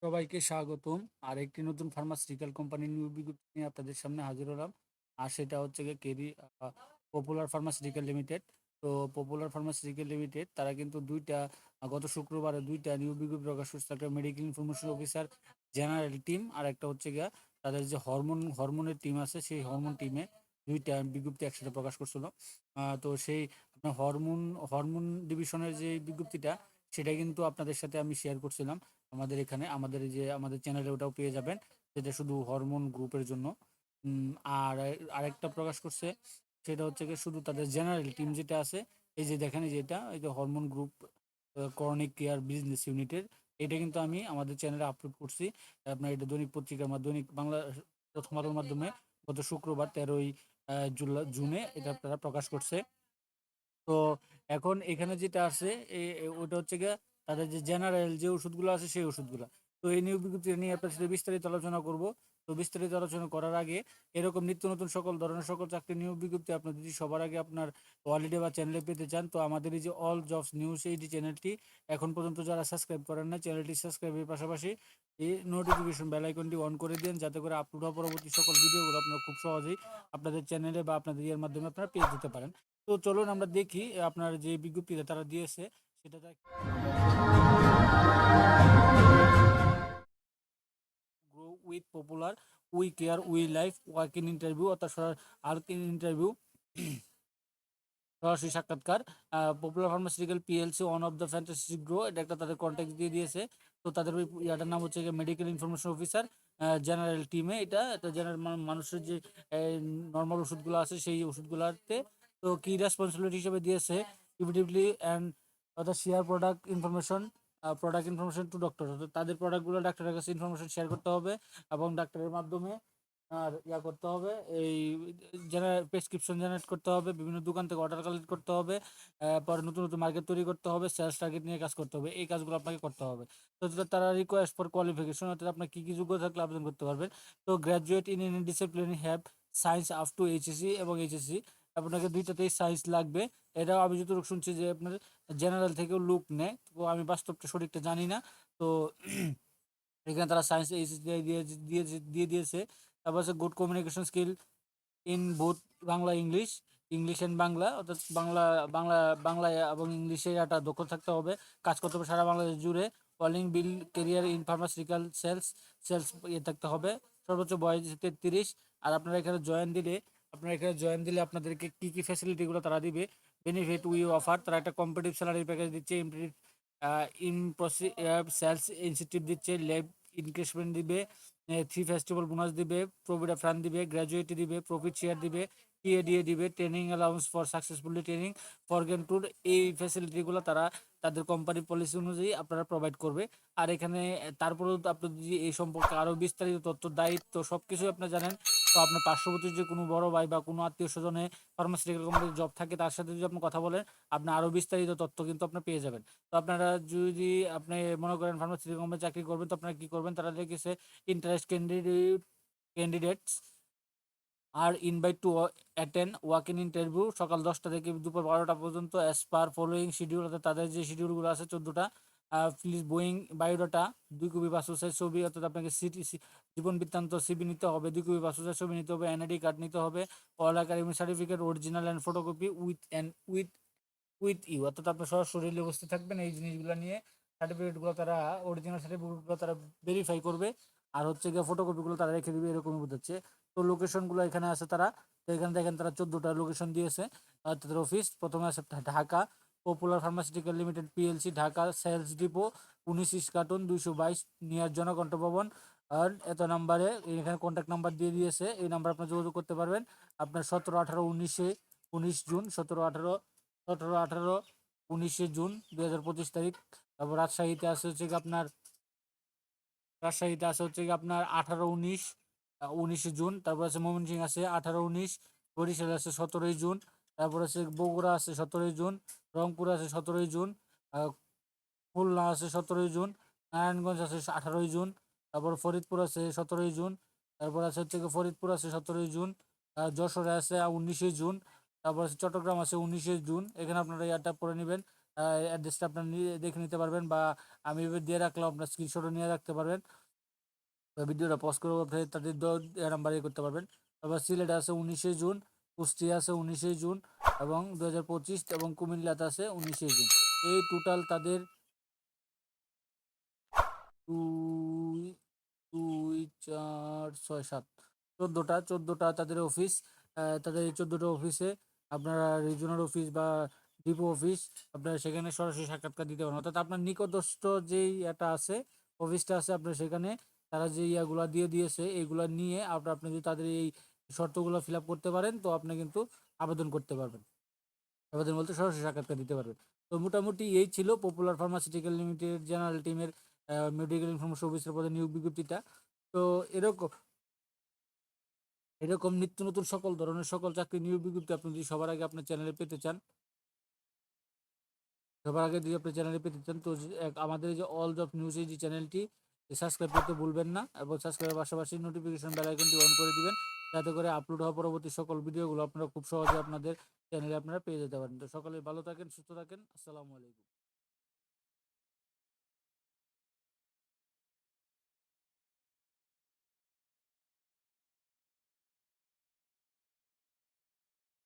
সবাইকে স্বাগতম। আরেকটি নতুন ফার্মাসিউটিক্যাল কোম্পানির নিয়োগ বিজ্ঞপ্তি নিয়ে আপনাদের সামনে হাজির হলাম। আর সেটা হচ্ছে গিয়ে পপুলার ফার্মাসিউটিক্যাল লিমিটেড। তো পপুলার ফার্মাসিউটিক্যাল লিমিটেড তারা কিন্তু গত শুক্রবারে ২টা নিয়োগ বিজ্ঞপ্তি প্রকাশ করছে। একটা medical information officer general team, আর একটা হচ্ছে গিয়া তাদের যে হরমোনের টিম আছে, সেই হরমোন টিমে ২টা বিজ্ঞপ্তি একসাথে প্রকাশ করছিল। তো সেই আপনার হরমোন ডিভিশনের যে বিজ্ঞপ্তিটা, সেটা কিন্তু আপনাদের সাথে আমি শেয়ার করছিলাম। আমাদের এখানে আমাদের চ্যানেলে ওটাও পেয়ে যাবেন, যেটা শুধু হরমোন গ্রুপের জন্য। উম, আর আরেকটা প্রকাশ করছে, সেটা হচ্ছে কি শুধু তাদের জেনারেল টিম যেটা আছে। এই যে দেখেন, এই যে hormone group Quranic care business ইউনিটের, এটা কিন্তু আমি আমাদের চ্যানেলে আপলোড করছি। আপনার এটা দৈনিক পত্রিকার দৈনিক বাংলা প্রথম আলোর মাধ্যমে গত শুক্রবার 13ই জুনে এটা তারা প্রকাশ করছে। তো এখন এখানে যেটা আছে, ওটা হচ্ছে গিয়ে তাদের যে জেনারেল যে ওষুধগুলো আছে, সেই ওষুধগুলো। তো এই নিয়োগ বিজ্ঞপ্তি নিয়ে আপনার সাথে বিস্তারিত আলোচনা করব। তো বিস্তারিত আলোচনা করার আগে, এরকম নিত্য নতুন সকল চাকরি নিয়োগ বিজ্ঞপ্তি আপনার যদি সবার আগে আপনার ওয়ালেটে বা চ্যানেলে পেতে চান, তো আমাদের এই যে অল জবস নিউজ এই যে চ্যানেলটি এখন পর্যন্ত যারা সাবস্ক্রাইব করেন না, চ্যানেলটি সাবস্ক্রাইবের পাশাপাশি এই নোটিফিকেশন বেল আইকনটি অন করে দিন, যাতে করে আপলোড হওয়া পরবর্তী সকল ভিডিওগুলো আপনারা খুব সহজেই আপনাদের চ্যানেলে বা আপনাদের ইয়ের মাধ্যমে আপনারা পেয়ে যেতে পারেন। তো চলুন আমরা দেখি আপনার যে বিজ্ঞপ্তিটা তারা দিয়েছে সেটা grow with popular, we care we life work in interview, অর্থাৎ ইন্টারভিউ, সরাসরি সাক্ষাৎকার। Popular pharmaceutical PLC one of the fantasy grow, এটা একটা তাদের কন্ট্যাক্ট দিয়ে দিয়েছে। তো তাদের ওই ইয়াটার নাম হচ্ছে মেডিকেল ইনফরমেশন অফিসার জেনারেল টিমে। এটা জেনারেল মানুষের যে নর্মাল ওষুধগুলো আছে, সেই ওষুধগুলোতে। তো কি রেসপন্সিবিলিটি হিসেবে দিয়েছে, ইভিডেন্টলি অ্যান্ড অর্থাৎ share product information to doctor, তাদের প্রোডাক্টগুলো ডাক্তারের কাছে ইনফরমেশন শেয়ার করতে হবে, এবং ডাক্তারের মাধ্যমে আর করতে হবে, এই প্রেসক্রিপশন জেনারেট করতে হবে, বিভিন্ন দোকান থেকে অর্ডার কালেক্ট করতে হবে, পরে নতুন নতুন মার্কেট তৈরি করতে হবে, সেলস টার্গেট নিয়ে কাজ করতে হবে। এই কাজগুলো আপনাকে করতে হবে। তো যেটা তারা রিকোয়েস্ট ফর কোয়ালিফিকেশন, অর্থাৎ আপনার কি কি যোগ্যতা থাকলে আবেদন করতে পারবেন। তো graduate in any discipline have science up to HSC এবং এইচএসসি, আপনাকে দুইটাতেই সায়েন্স লাগবে। এটাও আমি যতটুকু শুনছি যে আপনার জেনারেল থেকেও লোক নেয়, তো আমি বাস্তবটা সঠিকটা জানি না। তো এখানে তারা সায়েন্স এইচএসসি দিয়ে দিয়েছে। তারপর হচ্ছে good communication skill in both Bangla English, English and Bangla, অর্থাৎ বাংলা বাংলা এবং ইংলিশে একটা দক্ষ থাকতে হবে। কাজ করতে হবে সারা বাংলাদেশ জুড়ে। Calling bill career in pharmaceutical sales থাকতে হবে। সর্বোচ্চ বয়স 33। আর আপনারা এখানে জয়েন দিলে আপনাদেরকে কি কি ফ্যাসিলিটিগুলো তারা দিবে, বেনিফিট উই অফার, তারা একটা কম্পিটিভ স্যালারি প্যাকেজ দিচ্ছে, সেলস ইনসেন্টিভ দিচ্ছে, ল্যাব ইনক্রিজমেন্ট দিবে, থ্রি ফেস্টিভ্যাল বোনাস দিবে, প্রভিডা ফান্ড দিবে, গ্র্যাজুয়েটি দিবে, প্রফিট শেয়ার দিবে, টিএডিএ দিবে, training allowance for successfully training, ফরগেন tour. এই ফ্যাসিলিটিগুলো তারা তাদের কোম্পানি পলিসি অনুযায়ী আপনারা প্রোভাইড করবে। আর এখানে তারপরেও আপনি যদি এই সম্পর্কে আরও বিস্তারিত তথ্য, দায়িত্ব সবকিছু আপনি জানেন, তো আপনার পার্শ্ববর্তী যে কোনো বড় ভাই বা কোনো আত্মীয় স্বজনে ফার্মাসিউটিক্যাল কোম্পানির জব থাকে, তার সাথে যদি আপনি কথা বলেন, আপনি আরও বিস্তারিত তথ্য কিন্তু আপনি পেয়ে যাবেন। তো আপনারা যদি আপনি মনে করেন ফার্মাসিউটিক্যাল কোম্পানি চাকরি করবেন, তো আপনারা কি করবেন, তারা লিখেছে interest candidates are invite to attend walk in interview, সকাল 10টা থেকে দুপুর 12টা পর্যন্ত, অ্যাজ পার ফলোয়িং শিডিউল, অর্থাৎ তাদের যে শিডিউলগুলো আছে 14টা। Please bring biodata, 2 copy passport size ছবি, অর্থাৎ আপনাকে জীবন বৃত্তান্ত সিবি নিতে হবে, 2 কপি পাসপোর্ট সাইজ ছবি নিতে হবে, এনআইডি কার্ড নিতে হবে, all academic certificate original and photocopy with you, অর্থাৎ আপনার সশরীরে উপস্থিত থাকবেন। এই জিনিসগুলো নিয়ে অরিজিনাল সার্টিফিকেটগুলো তারা ভেরিফাই করবে। আর হচ্ছে গিয়ে ফটোকপিগুলো তারা রেখে দিবে, এরকমই বোঝাচ্ছে। তো লোকেশনগুলো এখানে আছে তারা। তো এখানে দেখেন তারা 14টা লোকেশন দিয়েছে। তাদের অফিস প্রথমে আছে Dhaka popular pharmaceutical limited PLC, Dhaka sales depot, 19 Eskaton 222 near Janakantha Bhaban. আর এত নাম্বারে এখানে কন্ট্যাক্ট নাম্বার দিয়ে দিয়েছে, এই নাম্বার আপনার যোগাযোগ করতে পারবেন। আপনার 17, 18, 19 জুন, 17, 18, 19 জুন 2025 তারিখ। তারপর রাজশাহীতে আছে হচ্ছে কি আপনার 18, 19, 19 জুন। তারপর আছে ময়মনসিংহ আছে 18, 19, বরিশাল আছে 17ই জুন, তারপর আছে বগুড়া আছে 17ই জুন, রংপুর আছে 17ই জুন, আহ, খুলনা আছে 17ই জুন, নারায়ণগঞ্জ আছে 18ই জুন, তারপর ফরিদপুর আছে 17ই জুন, তারপর আছে হচ্ছে গিয়ে ফরিদপুর আছে 17ই জুন, যশোরে আছে 19 জুন, তারপর আছে চট্টগ্রাম আছে 19 জুন। এখানে আপনারা ইয়ারটা পড়ে নেবেন। অ্যাড্রেসটা আপনার দেখে নিতে পারবেন, বা আমি এভাবে দিয়ে রাখলাম, আপনার স্ক্রিনশটও নিয়ে রাখতে পারবেন। ভিডিওটা পজ করে আপনি তাদের নাম্বারে করতে পারবেন। তারপর সিলেটে আছে 19শে জুন, কুষ্টিয়া আছে 19শে জুন এবং 2025, এবং কুমিল্লাতে আছে 19শে জুন। এই টোটাল তাদের 2 2 4 6 7 14টা তাদের অফিস। তাদের এই 14টা অফিসে আপনারা রিজনাল অফিস বা ডিপো অফিস, আপনারা সেখানে সরাসরি সাক্ষাৎকার দিতে পারেন। অর্থাৎ আপনার নিকটস্থ যেই এটা আছে, অফিসটা আছে, আপনার সেখানে তারা যে ইয়াগুলা দিয়ে দিয়েছে এইগুলা নিয়ে আপনি যদি তাদের এই শর্তগুলো ফিল আপ করতে পারেন, তো আপনি কিন্তু আবেদন করতে পারবেন। আবেদন বলতে সরাসরি সাক্ষাৎকার দিতে পারবেন। তো মোটামুটি এই ছিল পপুলার ফার্মাসিউটিক্যাল লিমিটেড জেনারেল টিমের মেডিকেল ইনফরমেশন অফিসার পদে নিয়োগ বিজ্ঞপ্তিটা। তো এরকম এরকম নিত্য নতুন সকল ধরনের সকল চাকরি নিয়োগ বিজ্ঞপ্তি আপনি যদি সবার আগে আপনার চ্যানেলে পেতে চান, সবার আগে যদি আপনি চ্যানেলে পেতে চান, তো আমাদের এই যে অল জব নিউজ এই যে চ্যানেলটি সাবস্ক্রাইব করতে ভুলবেন না, এবং সাবস্ক্রাইবের পাশাপাশি নোটিফিকেশন বেল আইকনটি অন করে দিবেন, যাতে করে আপলোড হওয়া পরবর্তী সকল ভিডিওগুলো আপনারা খুব সহজে আপনাদের চ্যানেলে আপনারা পেয়ে যেতে পারেন। তো সকলে ভালো থাকেন, সুস্থ থাকেন। আসসালামু আলাইকুম।